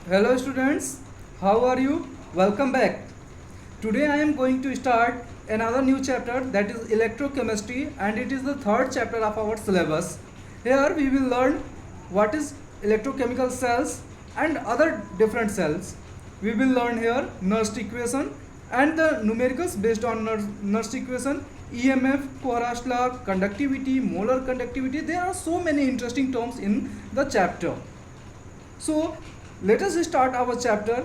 Hello students, how are you? Welcome back. Today I am going to start another new chapter, that is electrochemistry, and it is the third chapter of our syllabus. Here we will learn what is electrochemical cells and other different cells. We will learn here Nernst equation and the numericals based on Nernst equation, EMF, Kohlrausch law, conductivity, molar conductivity. There are so many interesting terms in the chapter. So let us start our chapter.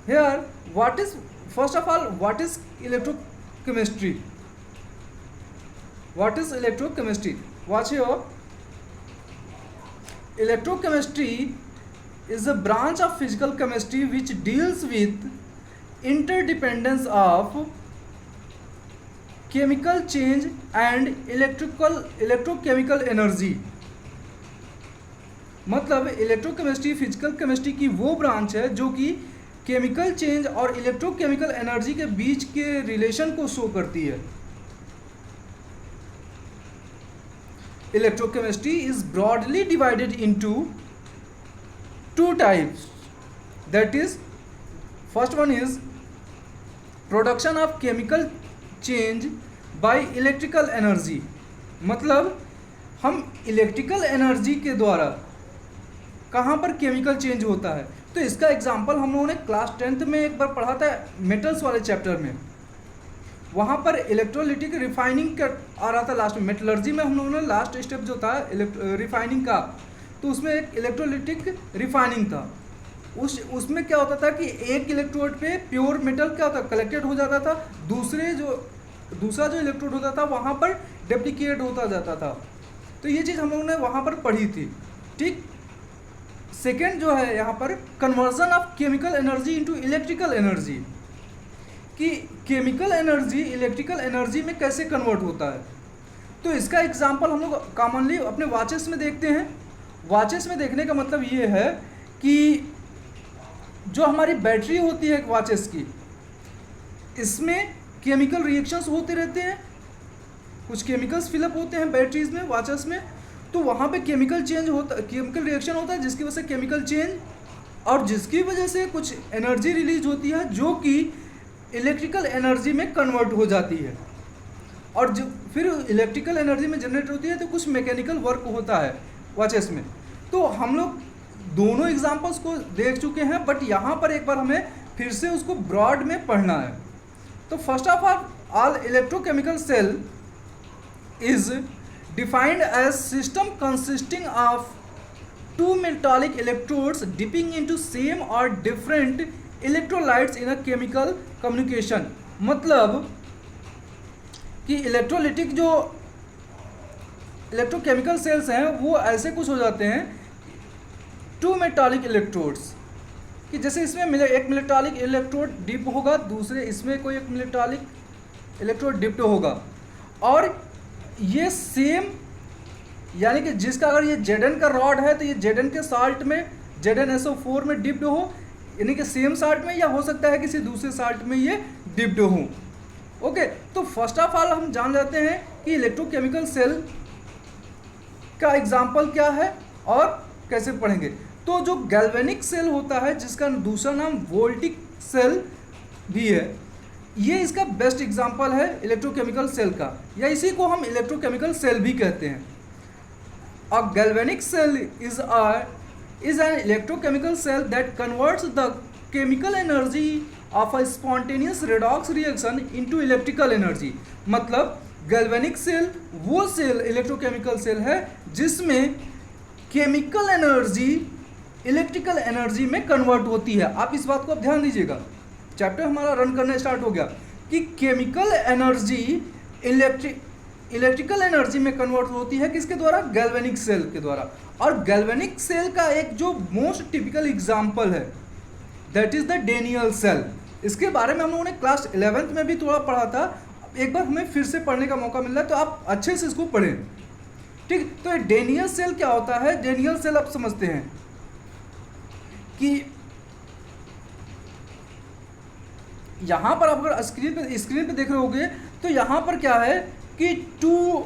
Here, first of all, what is electrochemistry? What is electrochemistry? Watch here. Electrochemistry is a branch of physical chemistry which deals with interdependence of chemical change and electrochemical energy. मतलब electrochemistry physical chemistry की वो branch है जो कि chemical change और electrochemical energy के बीच के relation को शो करती है. Electrochemistry is broadly divided into two types. That is, first one is production of chemical change by electrical energy. मतलब हम इलेक्ट्रिकल एनर्जी के द्वारा कहाँ पर केमिकल चेंज होता है. तो इसका एग्जांपल हम लोगों ने क्लास 10th में एक बार पढ़ा था मेटल्स वाले चैप्टर में. वहाँ पर इलेक्ट्रोलिटिक रिफाइनिंग का आ रहा था लास्ट में. मेटलर्जी में हम लोगों ने लास्ट स्टेप जो था रिफाइनिंग का, तो उसमें एक इलेक्ट्रोलिटिक रिफाइनिंग था. उसमें क्या होता था कि एक इलेक्ट्रोड पे प्योर मेटल क्या होता कलेक्टेड हो जाता था, दूसरा जो इलेक्ट्रोड होता था वहाँ पर डेप्लीकेट होता जाता था. तो ये चीज़ हम लोगों ने वहाँ पर पढ़ी थी. ठीक. सेकेंड जो है यहाँ पर conversion of chemical energy into electrical energy, कि केमिकल एनर्जी इलेक्ट्रिकल एनर्जी में कैसे कन्वर्ट होता है. तो इसका एग्जांपल हम लोग कॉमनली अपने वॉचेस में देखते हैं. वॉचेस में देखने का मतलब ये है कि जो हमारी बैटरी होती है वॉचेस की, इसमें केमिकल रिएक्शंस होते रहते हैं. कुछ केमिकल्स फिलअप होते हैं बैटरीज में, वॉचेस में. तो वहाँ पे केमिकल रिएक्शन होता है जिसकी वजह से केमिकल चेंज, और जिसकी वजह से कुछ एनर्जी रिलीज होती है जो कि इलेक्ट्रिकल एनर्जी में कन्वर्ट हो जाती है. और जो फिर इलेक्ट्रिकल एनर्जी में जनरेट होती है तो कुछ मैकेनिकल वर्क होता है वॉचेस में. तो हम लोग दोनों एग्जांपल्स को देख चुके हैं, बट यहाँ पर एक बार हमें फिर से उसको ब्रॉड में पढ़ना है. तो first of all electrochemical cell is defined as system consisting of two metallic electrodes dipping into same or different electrolytes in a chemical communication. मतलब कि इलेक्ट्रोलिटिक जो इलेक्ट्रोकेमिकल सेल्स हैं वो ऐसे कुछ हो जाते हैं, टू मेटालिक इलेक्ट्रोड्स, कि जैसे इसमें एक मेटालिक इलेक्ट्रोड डिप होगा, दूसरे इसमें कोई एक मेटालिक इलेक्ट्रोड डिप्ड होगा, और ये सेम, यानी कि जिसका अगर ये Zn का रॉड है तो ये Zn के साल्ट में ZnSO4 में डिप्ड हो, यानी कि सेम साल्ट में, या हो सकता है किसी दूसरे साल्ट में ये डिप्ड हो. ओके. तो फर्स्ट ऑफ ऑल हम जान जाते हैं कि इलेक्ट्रोकेमिकल सेल का एग्जांपल क्या है और कैसे पढ़ेंगे. तो जो गैल्वेनिक सेल होता है, जिसका दूसरा नाम वोल्टिक सेल भी है, ये इसका बेस्ट एग्जांपल है इलेक्ट्रोकेमिकल सेल का, या इसी को हम इलेक्ट्रोकेमिकल सेल भी कहते हैं. A galvanic cell is an electrochemical cell that converts the chemical energy of a spontaneous redox reaction into electrical energy. मतलब गैल्वेनिक सेल वो सेल इलेक्ट्रोकेमिकल सेल है जिसमें केमिकल एनर्जी इलेक्ट्रिकल एनर्जी में convert होती है. आप इस बात को आप ध्यान दीजिएगा. चैप्टर हमारा रन करना स्टार्ट हो गया कि केमिकल एनर्जी इलेक्ट्रिकल एनर्जी में कन्वर्ट होती है किसके द्वारा, गैल्वेनिक सेल के द्वारा. और गैल्वेनिक सेल का एक जो मोस्ट टिपिकल एग्जांपल है that is the Daniell cell. इसके बारे में हम लोगों ने क्लास 11th में भी थोड़ा पढ़ा था. एक बार हमें फिर से पढ़ने का मौका मिल रहा है तो आप अच्छे से इसको पढ़ें. ठीक. तो डेनियल सेल क्या होता है. डेनियल सेल आप समझते हैं कि यहाँ पर आप अगर स्क्रीन पे देख रहे होगे तो यहाँ पर क्या है कि टू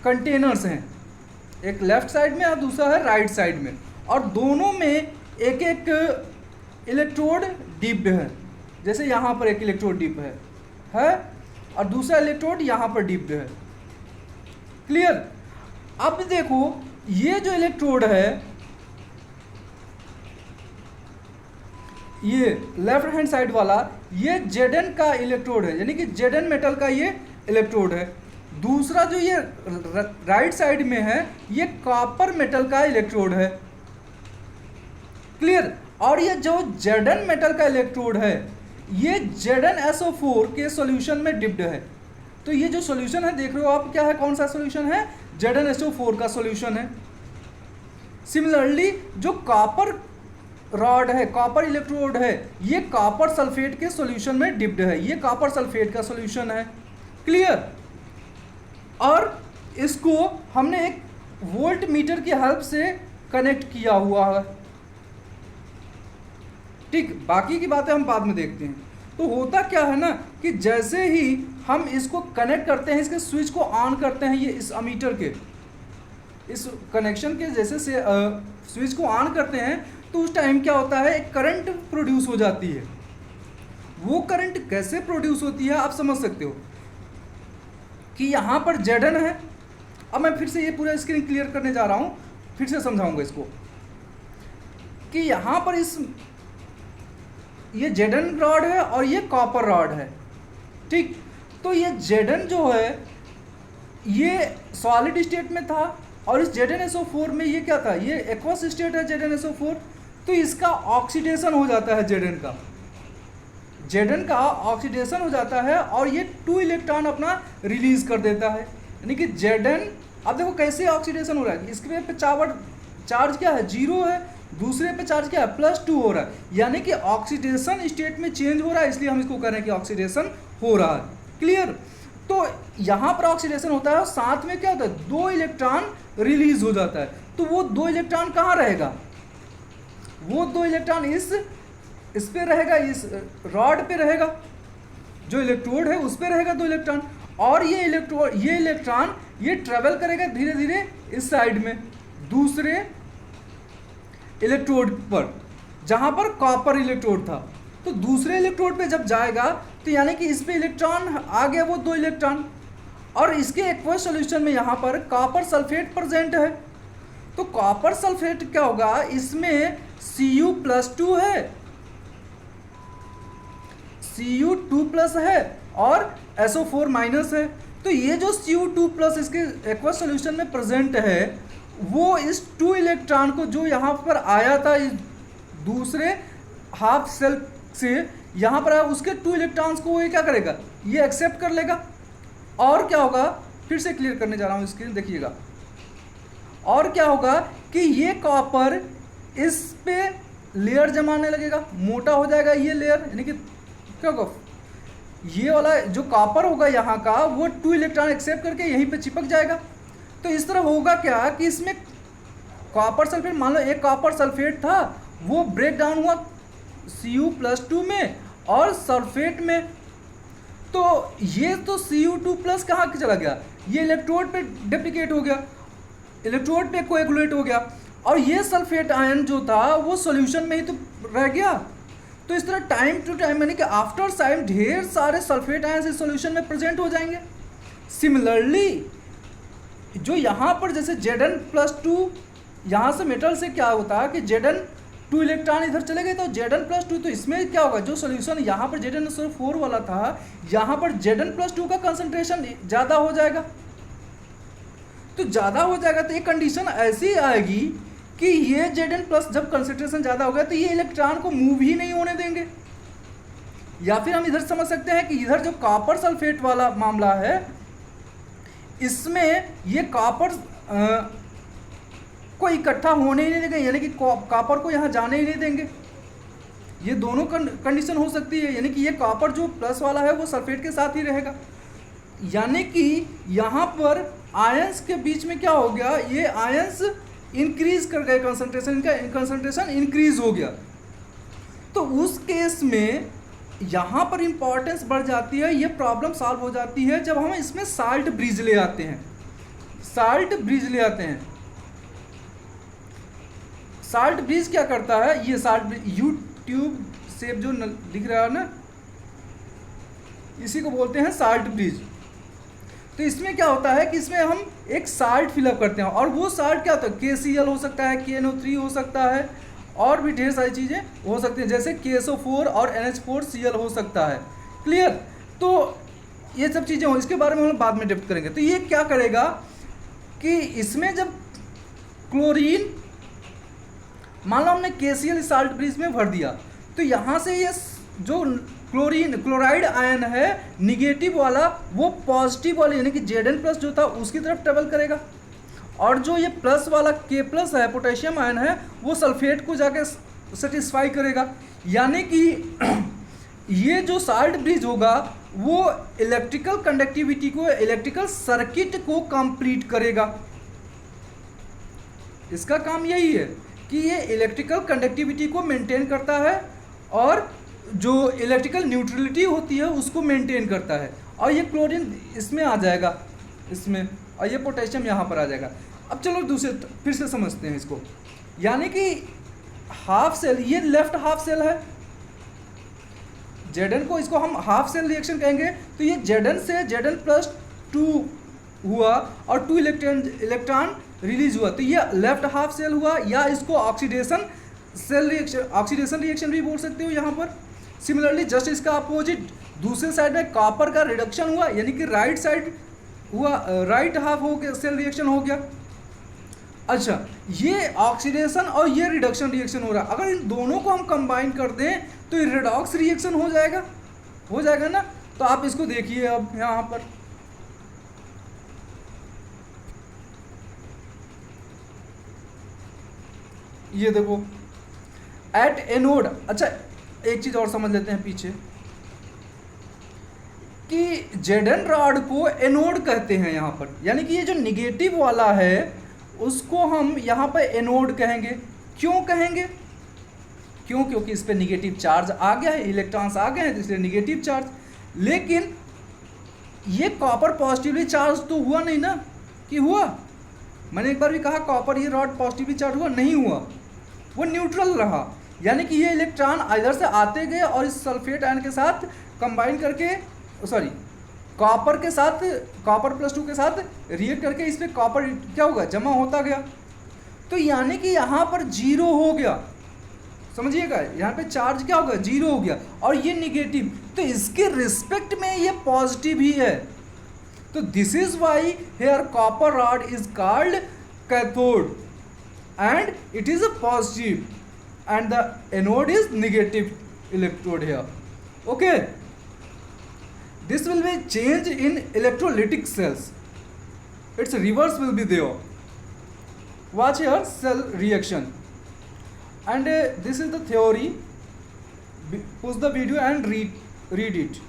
कंटेनर्स हैं, एक लेफ्ट साइड में और दूसरा है राइट साइड में, और दोनों में एक एक इलेक्ट्रोड डिप्ड है, जैसे यहाँ पर एक इलेक्ट्रोड डिप है और दूसरा इलेक्ट्रोड यहाँ पर डिप्ड है। क्लियर। अब देखो ये जो इलेक्ट्रोड है, ये लेफ्ट हैंड साइड वाला, ये Zn का इलेक्ट्रोड है, यानी कि Zn मेटल का ये इलेक्ट्रोड है। दूसरा जो ये राइट साइड में है, ये कॉपर मेटल का इलेक्ट्रोड है। क्लियर। और ये जो Zn मेटल का इलेक्ट्रोड है, ये ZnSO4 के सॉल्यूशन में डिप्ड है। तो ये जो सॉल्यूशन है देख रहे हो आप, क्या है, कौन सा सॉल्यूशन है, ZnSO4 का सॉल्यूशन है। सिमिलरली जो कॉपर रॉड है, कॉपर इलेक्ट्रोड है, ये कॉपर सल्फेट के सॉल्यूशन में डिप्ड है, ये कॉपर सल्फेट का सॉल्यूशन है। क्लियर। और इसको हमने एक वोल्ट मीटर की हेल्प से कनेक्ट किया हुआ है। ठीक, बाकी की बातें हम बाद में देखते हैं। तो होता क्या है ना कि जैसे ही हम इसको कनेक्ट करते हैं, इसके स्विच को ऑन करते हैं, ये इस अमीटर के इस कनेक्शन के जैसे से स्विच को ऑन करते हैं, तो उस टाइम क्या होता है, एक करंट प्रोड्यूस हो जाती है। वो करंट कैसे प्रोड्यूस होती है आप समझ सकते हो कि यहाँ पर Zn है। अब मैं फिर से ये पूरा स्क्रीन क्लियर करने जा रहा हूँ, फिर से समझाऊंगा इसको कि यहाँ पर ये Zn रॉड है और ये कॉपर रॉड है। ठीक, तो ये Zn जो है ये सॉलिड स्टेट में था और इस ZnSO4 में ये क्या था, ये एक्वस स्टेट है ZnSO4। तो इसका ऑक्सीडेशन हो जाता है, Zn का ऑक्सीडेशन हो जाता है और ये 2 इलेक्ट्रॉन अपना रिलीज कर देता है। यानी कि Zn, अब देखो कैसे ऑक्सीडेशन हो रहा है, इसके पे चार्ज क्या है, 0 है, दूसरे पे चार्ज क्या है, +2 हो रहा है, यानी कि ऑक्सीडेशन स्टेट में चेंज हो रहा है, इसलिए हम इसको कह रहे हैं कि ऑक्सीडेशन हो रहा है। क्लियर। तो यहाँ पर ऑक्सीडेशन होता है और साथ में क्या होता है, 2 इलेक्ट्रॉन रिलीज हो जाता है। तो वो 2 इलेक्ट्रॉन कहाँ रहेगा, वो 2 इलेक्ट्रॉन इस पे रहेगा, इस रॉड पे रहेगा, जो इलेक्ट्रोड है उस पे रहेगा 2 इलेक्ट्रॉन। और ये इलेक्ट्रॉन ये ट्रेवल करेगा धीरे धीरे इस साइड में दूसरे इलेक्ट्रोड पर, जहां पर कॉपर इलेक्ट्रोड था। तो दूसरे इलेक्ट्रोड पे जब जाएगा तो यानी कि इस पे इलेक्ट्रॉन आ गया, वो 2 इलेक्ट्रॉन, और इसके एक्वस सॉल्यूशन में यहाँ पर कॉपर सल्फेट प्रेजेंट है। तो कॉपर सल्फेट क्या होगा, इसमें Cu+2 है, Cu2+ है और SO4- है। तो ये जो Cu2+ इसके एक्वस सॉल्यूशन में प्रेजेंट है, वो इस 2 इलेक्ट्रॉन को जो यहाँ पर आया था इस दूसरे हाफ सेल से यहाँ पर आया, उसके 2 इलेक्ट्रॉन्स को ये क्या करेगा, ये एक्सेप्ट कर लेगा। और क्या होगा, फिर से क्लियर करने जा रहा हूँ स्क्रीन देखिएगा। और क्या होगा कि ये कॉपर इस पे लेयर जमाने लगेगा, मोटा हो जाएगा ये लेयर, यानी कि क्या होगा, ये वाला जो कॉपर होगा यहाँ का, वो 2 इलेक्ट्रॉन एक्सेप्ट करके यहीं पे चिपक जाएगा। तो इस तरह होगा क्या कि इसमें कॉपर सल्फेट, मान लो एक कॉपर सल्फेट था, वो ब्रेक डाउन हुआ Cu+2 में और सल्फेट में। तो ये तो Cu2+ कहाँ चला गया, ये इलेक्ट्रोड पे डुप्लीकेट हो गया, इलेक्ट्रोड पे कोएगुलेट हो गया, और ये सल्फेट आयन जो था वो सॉल्यूशन में ही तो रह गया। तो इस तरह टाइम टू टाइम, यानी कि आफ्टर टाइम ढेर सारे सल्फेट आयन इस सॉल्यूशन में प्रेजेंट हो जाएंगे। सिमिलरली जो यहाँ पर जैसे Zn+2, यहाँ से मेटल से क्या होता है कि Zn 2 इलेक्ट्रॉन इधर चले गए, तो Zn+2, तो इसमें क्या होगा, जो सॉल्यूशन यहाँ पर ZnSO4 वाला था, यहाँ पर Zn+2 का कंसंट्रेशन ज़्यादा हो जाएगा। तो ज़्यादा हो जाएगा तो एक कंडीशन ऐसी आएगी कि ये Zn+ जब कंसंट्रेशन ज़्यादा होगा तो ये इलेक्ट्रॉन को मूव ही नहीं होने देंगे। या फिर हम इधर समझ सकते हैं कि इधर जो कॉपर सल्फेट वाला मामला है, इसमें ये कॉपर को इकट्ठा होने ही नहीं देंगे, यानी कि कॉपर को यहाँ जाने ही नहीं देंगे। ये दोनों कंडीशन हो सकती है, यानी कि ये कॉपर जो प्लस वाला है वो सल्फेट के साथ ही रहेगा, यानी कि यहाँ पर आयंस के बीच में क्या हो गया, ये आयंस इंक्रीज कर गए, कंसंट्रेशन, इनका कंसंट्रेशन इंक्रीज हो गया। तो उस केस में यहाँ पर इंपॉर्टेंस बढ़ जाती है, ये प्रॉब्लम सॉल्व हो जाती है जब हम इसमें साल्ट ब्रिज ले आते हैं। साल्ट ब्रिज क्या करता है, ये साल्ट ब्रिज यूट्यूब शेप जो दिख रहा है ना, इसी को बोलते हैं साल्ट ब्रिज। तो इसमें क्या होता है कि इसमें हम एक साल्ट फिलअप करते हैं, और वो साल्ट क्या होता है, KCl हो सकता है, KNO3 हो सकता है, और भी ढेर सारी चीज़ें हो सकती हैं, जैसे KSO4 और NH4Cl हो सकता है। क्लियर? तो ये सब चीज़ें हो, इसके बारे में हम बाद में डिस्कस करेंगे। तो ये क्या करेगा कि इसमें जब क्लोरीन, मान लो हमने KCl साल्ट ब्रिज में भर दिया, तो यहाँ से ये जो क्लोराइड आयन है निगेटिव वाला, वो पॉजिटिव वाले यानी कि Zn+ जो था उसकी तरफ ट्रेवल करेगा, और जो ये प्लस वाला K+ है, पोटेशियम आयन है, वो सल्फेट को जाके सेटिस्फाई करेगा। यानी कि ये जो साल्ट ब्रिज होगा वो इलेक्ट्रिकल कंडक्टिविटी को, इलेक्ट्रिकल सर्किट को कंप्लीट करेगा। इसका काम यही है कि ये इलेक्ट्रिकल कंडक्टिविटी को मेंटेन करता है, और जो इलेक्ट्रिकल न्यूट्रलिटी होती है उसको मेंटेन करता है। और ये क्लोरीन इसमें आ जाएगा, इसमें, और ये पोटेशियम यहाँ पर आ जाएगा। अब चलो दूसरे फिर से समझते हैं इसको। यानी कि हाफ सेल, ये लेफ्ट हाफ सेल है, Zn को, इसको हम हाफ सेल रिएक्शन कहेंगे। तो ये Zn से Zn+2 हुआ और 2 इलेक्ट्रॉन रिलीज हुआ, तो ये लेफ्ट हाफ सेल हुआ, या इसको oxidation cell reaction, oxidation reaction भी बोल सकते हो यहाँ पर। सिमिलरली जस्ट इसका अपोजिट दूसरे साइड में कॉपर का रिडक्शन हुआ, यानी कि राइट साइड हुआ, राइट हाफ हो गया, सेल रिएक्शन हो गया। अच्छा, ये ऑक्सीडेशन और ये रिडक्शन रिएक्शन हो रहा है, अगर इन दोनों को हम कंबाइन कर दें तो ये रेडॉक्स रिएक्शन हो जाएगा ना। तो आप इसको देखिए अब यहाँ पर, ये देखो एट एनोड। अच्छा, एक चीज और समझ लेते हैं पीछे, कि Zn रॉड को एनोड कहते हैं यहाँ पर, यानी कि ये जो निगेटिव वाला है उसको हम यहाँ पर एनोड कहेंगे। क्यों कहेंगे? क्यों? क्योंकि इस पर निगेटिव चार्ज आ गया है, इलेक्ट्रॉन्स आ गए हैं, तो इसलिए निगेटिव चार्ज। लेकिन ये कॉपर पॉजिटिवली चार्ज तो हुआ नहीं ना, कि हुआ? मैंने एक बार भी कहा कॉपर ये रॉड पॉजिटिवली चार्ज हुआ, नहीं हुआ, वो न्यूट्रल रहा। यानी कि ये इलेक्ट्रॉन इधर से आते गए और इस सल्फेट आयन के साथ कंबाइन करके, सॉरी कॉपर के साथ, Cr+2 के साथ रिएक्ट करके इस पर कॉपर क्या होगा, जमा होता गया। तो यानी कि यहाँ पर 0 हो गया, समझिएगा, यहाँ पे चार्ज क्या होगा, 0 हो गया, और ये निगेटिव, तो इसके रिस्पेक्ट में ये पॉजिटिव ही है। तो this is why here copper rod is called cathode and it is a positive and the anode is negative electrode here. Okay, this will be change in electrolytic cells, its reverse will be there. Watch here, cell reaction, and this is the theory. Pause the video and read it.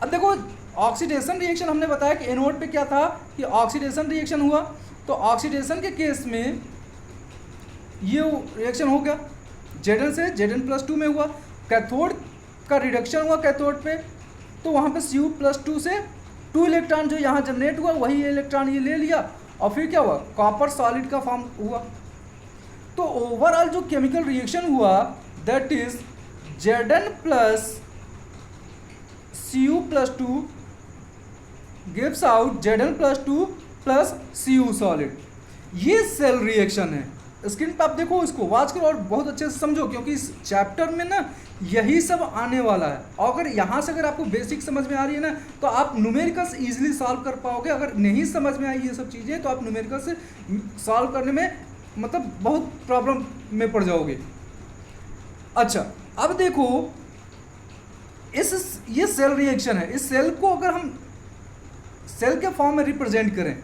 अब देखो, oxidation reaction हमने बताया कि anode पे क्या था कि oxidation reaction हुआ, तो ऑक्सीडेशन के केस में ये रिएक्शन हो गया, Zn से Zn+2 में हुआ। कैथोड का रिडक्शन हुआ कैथोड पे, तो वहाँ पे Cu+2 से 2 इलेक्ट्रॉन जो यहाँ जनरेट हुआ, वही इलेक्ट्रॉन ये ले लिया, और फिर क्या हुआ, कॉपर सॉलिड का फॉर्म हुआ। तो ओवरऑल जो केमिकल रिएक्शन हुआ that is Zn plus Cu+2 gives out Zn+2 plus Cu solid. ये सेल रिएक्शन है। स्क्रीन पे आप देखो, इसको वॉच करो और बहुत अच्छे से समझो, क्योंकि इस चैप्टर में ना यही सब आने वाला है। और अगर यहाँ से अगर आपको बेसिक समझ में आ रही है ना, तो आप न्यूमेरिकल्स इजीली सॉल्व कर पाओगे। अगर नहीं समझ में आई ये सब चीज़ें, तो आप न्यूमेरिकल्स सॉल्व करने में मतलब बहुत प्रॉब्लम में पड़ जाओगे। अच्छा, अब देखो, ये सेल रिएक्शन है। इस सेल को अगर हम सेल के फॉर्म में रिप्रेजेंट करें,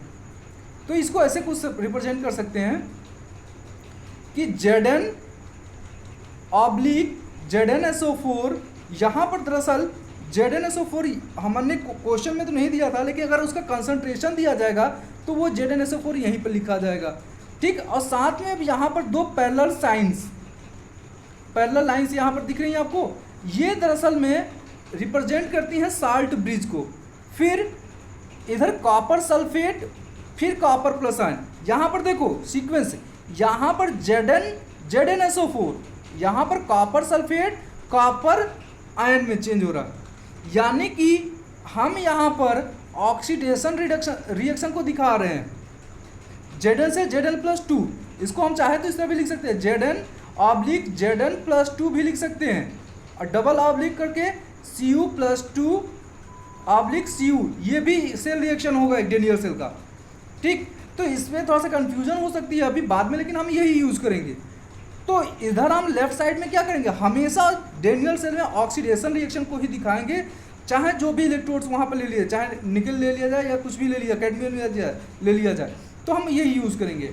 तो इसको ऐसे कुछ रिप्रेजेंट कर सकते हैं कि Zn ऑब्लिक ZnSO4, यहाँ पर दरअसल ZnSO4 हमने क्वेश्चन में तो नहीं दिया था, लेकिन अगर उसका कंसंट्रेशन दिया जाएगा तो वो ZnSO4 यहीं पर लिखा जाएगा, ठीक। और साथ में अब यहाँ पर 2 पैरेलल लाइंस यहाँ पर दिख रही हैं आपको, ये दरअसल में रिप्रेजेंट करती हैं साल्ट ब्रिज को। फिर इधर कॉपर सल्फेट, फिर कॉपर प्लस आयन। यहाँ पर देखो सीक्वेंस, यहाँ पर ZnSO4, यहाँ पर कॉपर सल्फेट कॉपर आयन में चेंज हो रहा है। यानी कि हम यहाँ पर ऑक्सीडेशन रिएक्शन को दिखा रहे हैं। Zn से Zn+2, इसको हम चाहे तो इस तरह भी लिख सकते हैं, Zn/Zn+2 भी लिख सकते हैं, और डबल ऑब्लिक करके Cu+2/Cu, ये भी सेल रिएक्शन होगा एक डेनियल सेल का। ठीक, तो इसमें थोड़ा सा कंफ्यूजन हो सकती है अभी बाद में, लेकिन हम यही यूज़ करेंगे। तो इधर हम लेफ्ट साइड में क्या करेंगे, हमेशा डेनियल सेल में ऑक्सीडेशन रिएक्शन को ही दिखाएंगे, चाहे जो भी इलेक्ट्रोड्स वहाँ पर ले लिए, चाहे निकल ले लिया जाए या कुछ भी ले लिया, कैडमियम ले लिया जाए, तो हम यही यूज़ करेंगे।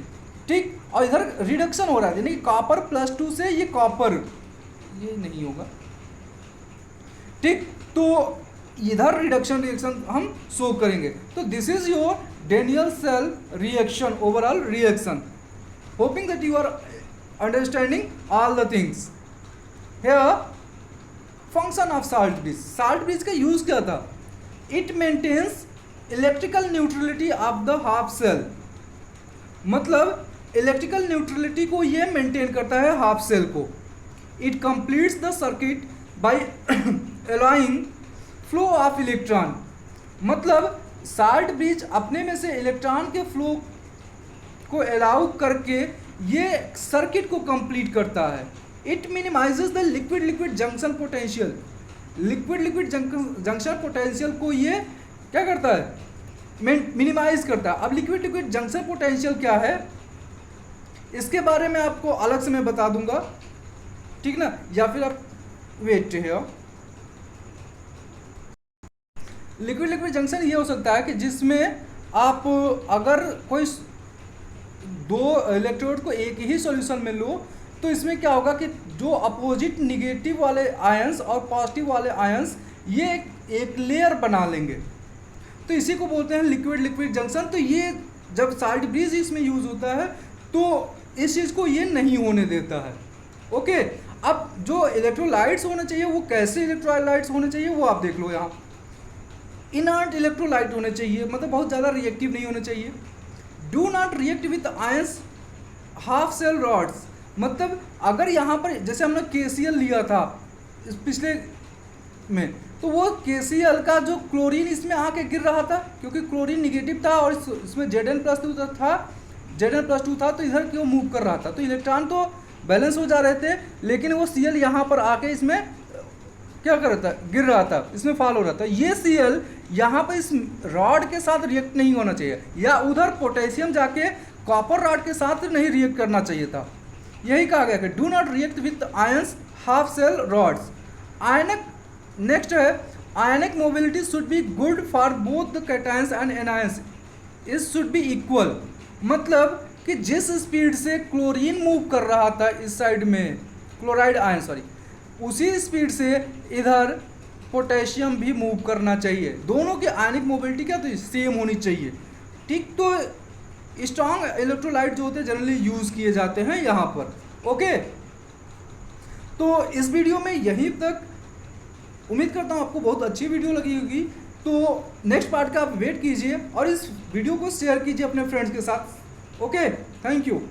ठीक, और इधर रिडक्शन हो रहा है, यानी कि कॉपर+2 से ये कॉपर, ये नहीं होगा। ठीक, तो इधर रिडक्शन रिएक्शन हम शो करेंगे। तो this is your Daniell cell reaction, overall reaction. Hoping that you are understanding all the things. Here function of salt bridge. Salt bridge का यूज क्या था? It maintains electrical neutrality of the half cell, मतलब electrical neutrality को ये maintain करता है half cell को। It completes the circuit by allowing flow of electron, मतलब साल्ट ब्रिज अपने में से इलेक्ट्रॉन के फ्लो को अलाउ करके ये सर्किट को कंप्लीट करता है। It minimises the liquid junction potential, liquid junction potential को ये क्या करता है? मिनिमाइज करता है। अब लिक्विड जंक्शन पोटेंशियल क्या है, इसके बारे में आपको अलग से मैं बता दूंगा, ठीक ना, या फिर आप वेट है। लिक्विड जंक्शन ये हो सकता है कि जिसमें आप अगर कोई दो इलेक्ट्रोड को एक ही सॉल्यूशन में लो, तो इसमें क्या होगा कि जो अपोजिट निगेटिव वाले आयंस और पॉजिटिव वाले आयंस ये एक लेयर बना लेंगे, तो इसी को बोलते हैं लिक्विड जंक्शन। तो ये जब साल्ट ब्रिज इसमें यूज होता है तो इस चीज़ को ये नहीं होने देता है। ओके, अब जो इलेक्ट्रोलाइट्स होने चाहिए वो कैसे इलेक्ट्रोलाइट्स होने चाहिए वो आप देख लो। यहाँ इनर्ट इलेक्ट्रोलाइट होने चाहिए, मतलब बहुत ज़्यादा रिएक्टिव नहीं होने चाहिए। Do not react with ions half cell rods, मतलब अगर यहाँ पर जैसे हमने KCl लिया था इस पिछले में, तो वो KCl का जो क्लोरीन इसमें आके गिर रहा था, क्योंकि क्लोरीन निगेटिव था और इसमें Zn+2 था, तो इधर क्यों मूव कर रहा था, तो इलेक्ट्रॉन तो बैलेंस हो जा रहे थे, लेकिन वो Cl यहाँ पर आके इसमें क्या कर रहा था, गिर रहा था, इसमें फॉल हो रहा था। ये Cl यहाँ पर इस रॉड के साथ रिएक्ट नहीं होना चाहिए, या उधर पोटेशियम जाके कॉपर रॉड के साथ नहीं रिएक्ट करना चाहिए था। यही कहा गया कि do not react with ions half cell rods. Ionic next है, ionic mobility should be good for both the cations and anions, it should be equal, मतलब कि जिस स्पीड से क्लोरीन मूव कर रहा था इस साइड में, क्लोराइड आयन सॉरी, उसी स्पीड से इधर पोटेशियम भी मूव करना चाहिए। दोनों की आयनिक मोबिलिटी क्या तो सेम होनी चाहिए। ठीक, तो स्ट्रॉन्ग इलेक्ट्रोलाइट जो होते हैं जनरली यूज किए जाते हैं यहाँ पर। ओके, तो इस वीडियो में यहीं तक, उम्मीद करता हूँ आपको बहुत अच्छी वीडियो लगी होगी। तो नेक्स्ट पार्ट का आप वेट कीजिए और इस वीडियो को शेयर कीजिए अपने फ्रेंड्स के साथ। Okay, thank you.